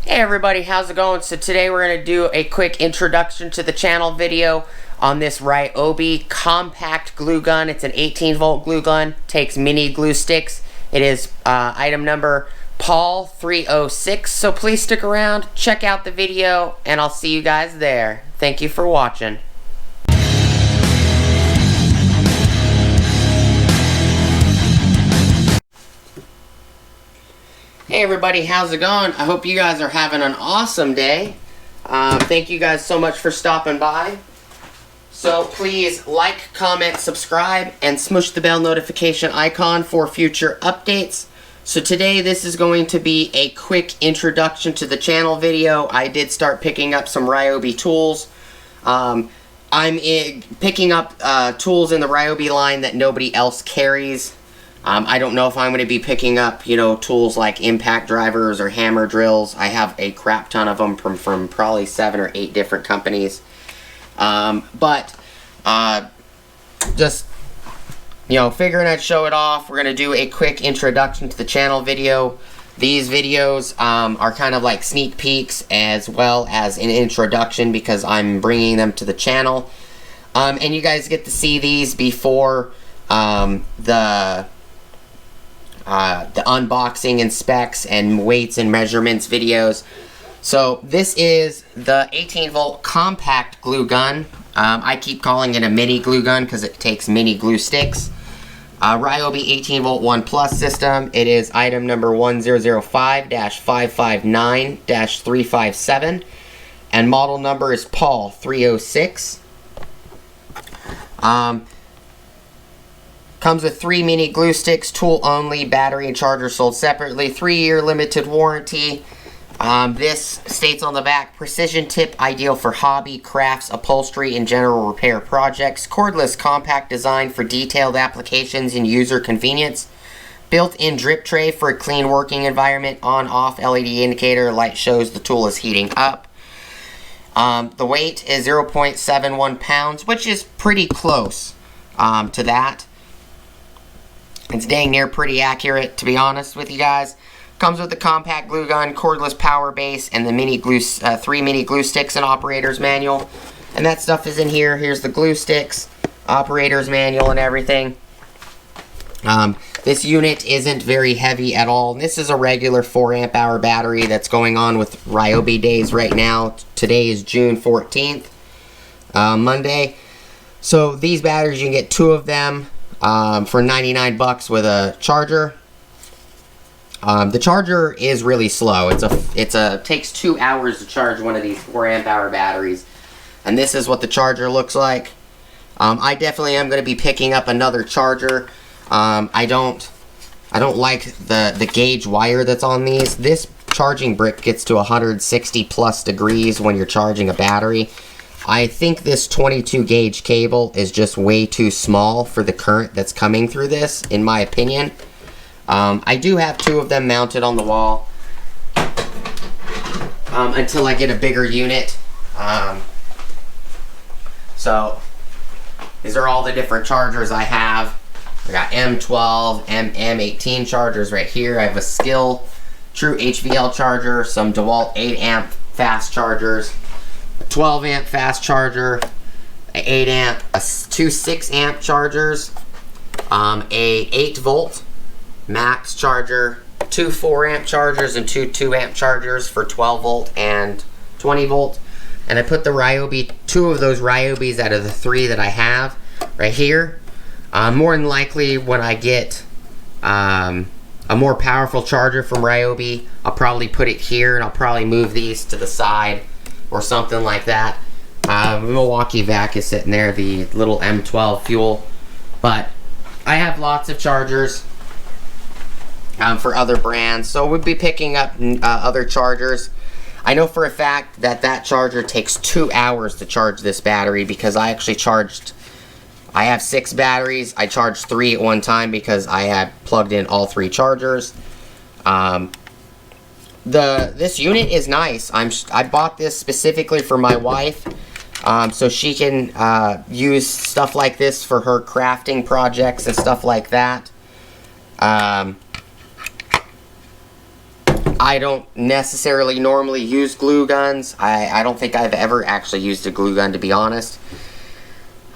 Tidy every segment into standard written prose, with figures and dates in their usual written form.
Hey everybody, how's it going? So today we're going to do a quick introduction to the channel video on this Ryobi compact glue gun. It's an 18 volt glue gun, takes mini glue sticks. It is item number P306, so please stick around, check out the video, and I'll see you guys there. Thank you for watching. Hey everybody, how's it going? I hope you guys are having an awesome day. Thank you guys so much for stopping by. So please like, comment, subscribe, and smush the bell notification icon for future updates. So today this is going to be a quick introduction to the channel video. I did start picking up some Ryobi tools. I'm picking up tools in the Ryobi line that nobody else carries. I don't know if I'm going to be picking up, tools like impact drivers or hammer drills. I have a crap ton of them from probably 7 or 8 different companies. Just, figuring I'd show it off. We're going to do a quick introduction to the channel video. These videos are kind of like sneak peeks as well as an introduction because I'm bringing them to the channel. And you guys get to see these before the unboxing and specs and weights and measurements videos. So this is the 18 volt compact glue gun. I keep calling it a mini glue gun because it takes mini glue sticks. Ryobi 18 volt 1 plus system. It is item number 1005-559-357 and model number is P306. Comes with 3 mini glue sticks, tool only, battery and charger sold separately, 3-year limited warranty. This states on the back, precision tip, ideal for hobby, crafts, upholstery, and general repair projects. Cordless compact design for detailed applications and user convenience. Built-in drip tray for a clean working environment. On-off LED indicator, light shows the tool is heating up. The weight is 0.71 pounds, which is pretty close to that. It's dang near pretty accurate, to be honest with you guys. Comes with the compact glue gun, cordless power base, and the mini glue, 3 mini glue sticks and operator's manual. And that stuff is in here. Here's the glue sticks, operator's manual, and everything. This unit isn't very heavy at all. This is a regular 4 amp hour battery that's going on with Ryobi days right now. Today is June 14th, Monday. So these batteries, you can get 2 of them. For 99 bucks with a charger. The charger is really slow. It takes 2 hours to charge one of these 4 amp hour batteries, and this is what the charger looks like. I definitely am going to be picking up another charger. I don't like the gauge wire that's on these. This charging brick gets to 160 plus degrees when you're charging a battery. I think this 22 gauge cable is just way too small for the current that's coming through this, in my opinion. I do have 2 of them mounted on the wall until I get a bigger unit. So these are all the different chargers I have. I got M12, M18 chargers right here. I have a Skill True HVL charger, some DeWalt 8 amp fast chargers, 12 amp fast charger, 8 amp, 2 6 amp chargers, a 8 volt max charger, 2 4 amp chargers, and 2 2 amp chargers for 12 volt and 20 volt. And I put the Ryobi, 2 of those Ryobis out of the 3 that I have right here. More than likely when I get a more powerful charger from Ryobi, I'll probably put it here and I'll probably move these to the side or something like that. Milwaukee vac is sitting there, the little M12 fuel. But I have lots of chargers for other brands, so we'll be picking up other chargers. I know for a fact that that charger takes 2 hours to charge this battery because I actually I have 6 batteries. I charged 3 at one time because I had plugged in all 3 chargers. This unit is nice. I bought this specifically for my wife, so she can use stuff like this for her crafting projects and stuff like that. I don't necessarily normally use glue guns. I don't think I've ever actually used a glue gun, to be honest.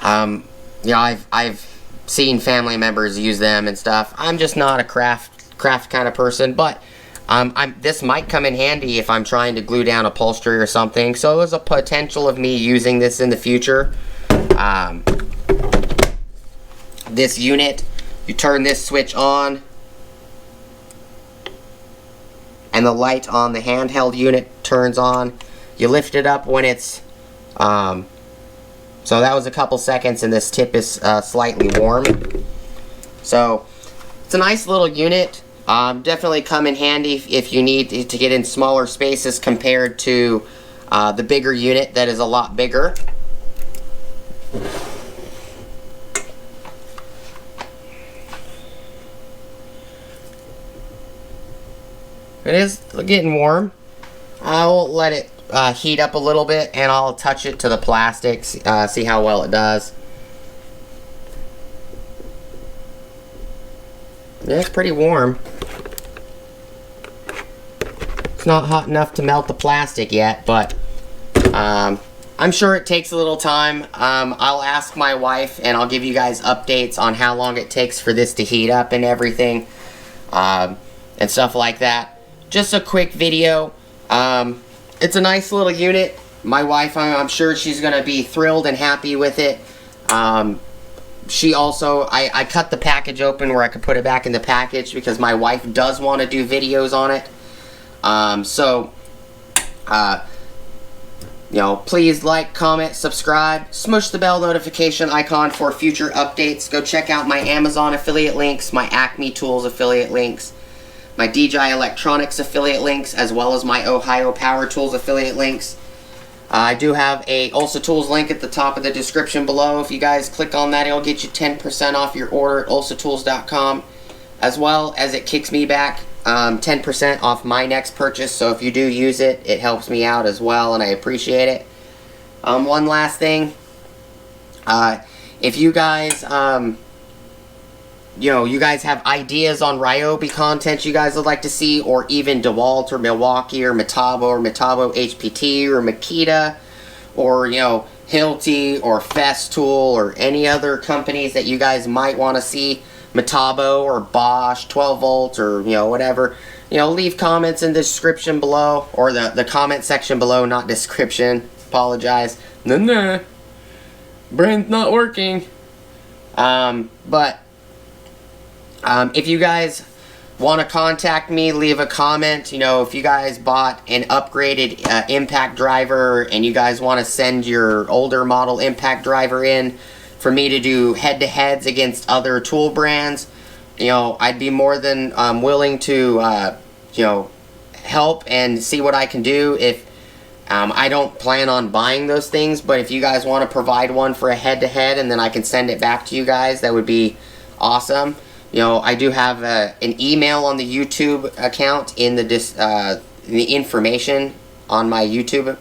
You know, I've seen family members use them and stuff. I'm just not a craft kind of person, but this might come in handy if I'm trying to glue down upholstery or something. So there's a potential of me using this in the future. This unit, you turn this switch on, and the light on the handheld unit turns on. You lift it up when it's so that was a couple seconds, and this tip is slightly warm. So it's a nice little unit. Definitely come in handy if you need to get in smaller spaces compared to the bigger unit that is a lot bigger. It is getting warm. I'll let it heat up a little bit, and I'll touch it to the plastics, see how well it does. Yeah, it's pretty warm. It's not hot enough to melt the plastic yet, but I'm sure it takes a little time. I'll ask my wife, and I'll give you guys updates on how long it takes for this to heat up and everything, and stuff like that. Just a quick video. It's a nice little unit. My wife, I'm sure she's going to be thrilled and happy with it. She also, I cut the package open where I could put it back in the package because my wife does want to do videos on it. You know, please like, comment, subscribe, smush the bell notification icon for future updates. Go check out my Amazon affiliate links, my Acme Tools affiliate links, my DJI Electronics affiliate links, as well as my Ohio Power Tools affiliate links. I do have a Ulsa Tools link at the top of the description below. If you guys click on that, it'll get you 10% off your order at ulsatools.com, as well as it kicks me back 10% off my next purchase. So if you do use it, it helps me out as well, and I appreciate it. One last thing, if you guys you know, you guys have ideas on Ryobi content you guys would like to see, or even DeWalt or Milwaukee or Metabo HPT or Makita, or, you know, Hilti or Festool or any other companies that you guys might want to see, Metabo or Bosch, 12 volt or, you know, whatever, you know, leave comments in the description below, or the comment section below, not description, apologize. Nah, brain's not working. If you guys want to contact me, leave a comment. You know, if you guys bought an upgraded impact driver and you guys want to send your older model impact driver in for me to do head-to-heads against other tool brands, you know, I'd be more than willing to, you know, help and see what I can do. If I don't plan on buying those things, but if you guys want to provide one for a head-to-head and then I can send it back to you guys, that would be awesome. You know, I do have an email on the YouTube account in the information on my YouTube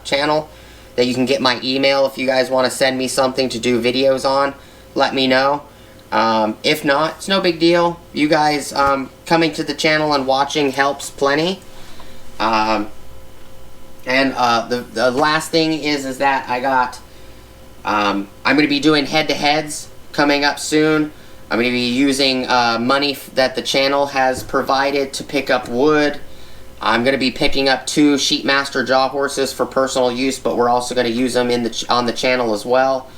channel that you can get my email if you guys want to send me something to do videos on. Let me know. If not, it's no big deal. You guys coming to the channel and watching helps plenty. The last thing is that I got I'm going to be doing head-to-heads coming up soon. I'm going to be using money that the channel has provided to pick up wood. I'm going to be picking up 2 Sheetmaster jaw horses for personal use, but we're also going to use them on the channel as well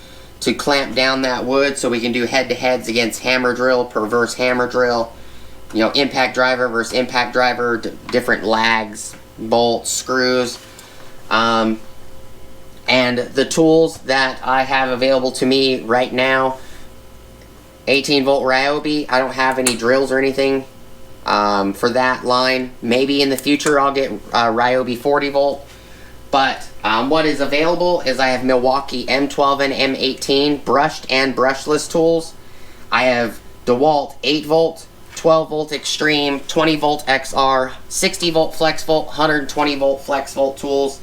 to clamp down that wood so we can do head-to-heads against hammer drill versus hammer drill. You know, impact driver versus impact driver, different lags, bolts, screws. And the tools that I have available to me right now, 18 volt Ryobi. I don't have any drills or anything for that line. Maybe in the future I'll get Ryobi 40 volt. But what is available is I have Milwaukee M12 and M18 brushed and brushless tools. I have DeWalt 8 volt, 12 volt Extreme, 20 volt XR, 60 volt Flex Volt, 120 volt Flex Volt tools.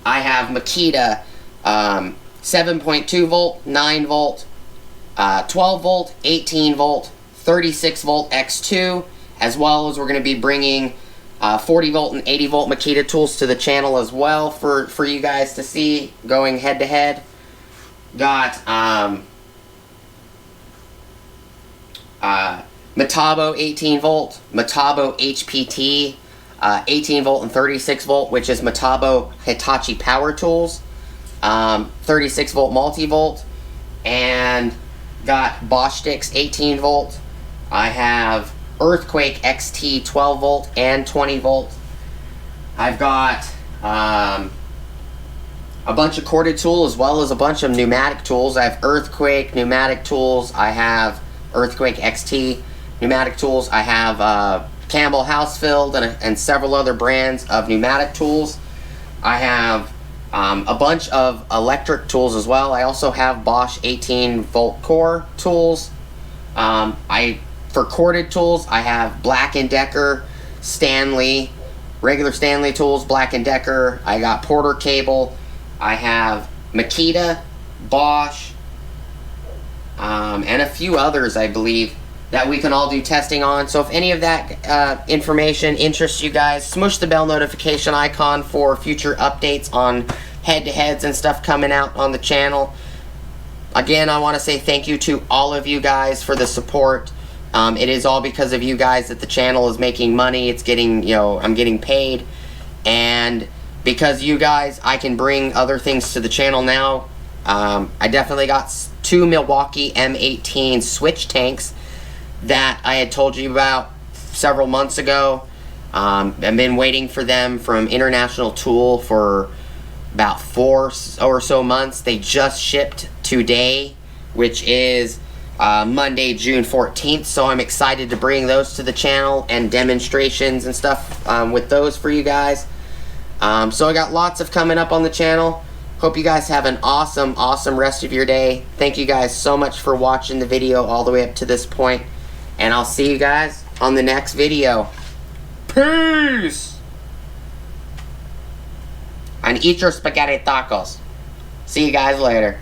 I have Makita 7.2 volt, 9 volt, 12 volt, 18 volt, 36 volt X2, as well as we're going to be bringing 40 volt and 80 volt Makita tools to the channel as well for you guys to see going head to head. Got Metabo 18 volt, Metabo HPT 18 volt and 36 volt, which is Metabo Hitachi Power Tools, 36 volt multi-volt, and got Bosch sticks 18 volt. I have Earthquake XT 12 volt and 20 volt. I've got a bunch of corded tools as well as a bunch of pneumatic tools. I have Earthquake pneumatic tools. I have Earthquake XT pneumatic tools. I have Campbell Housefilled and several other brands of pneumatic tools. I have a bunch of electric tools as well. I also have Bosch 18 volt core tools. For corded tools, I have Black & Decker, Stanley, regular Stanley tools, Black & Decker. I got Porter cable. I have Makita, Bosch, and a few others, I believe, that we can all do testing on. So if any of that information interests you guys, smush the bell notification icon for future updates on head-to-heads and stuff coming out on the channel. Again, I want to say thank you to all of you guys for the support. It is all because of you guys that the channel is making money. It's getting, you know, I'm getting paid. And because you guys, I can bring other things to the channel now. I definitely got 2 Milwaukee M18 switch tanks that I had told you about several months ago. I've been waiting for them from International Tool for about 4 or so months. They just shipped today, which is Monday, June 14th, so I'm excited to bring those to the channel and demonstrations and stuff with those for you guys. So I got lots of coming up on the channel. Hope you guys have an awesome rest of your day. Thank you guys so much for watching the video all the way up to this point, and I'll see you guys on the next video. Peace! And eat your spaghetti tacos. See you guys later.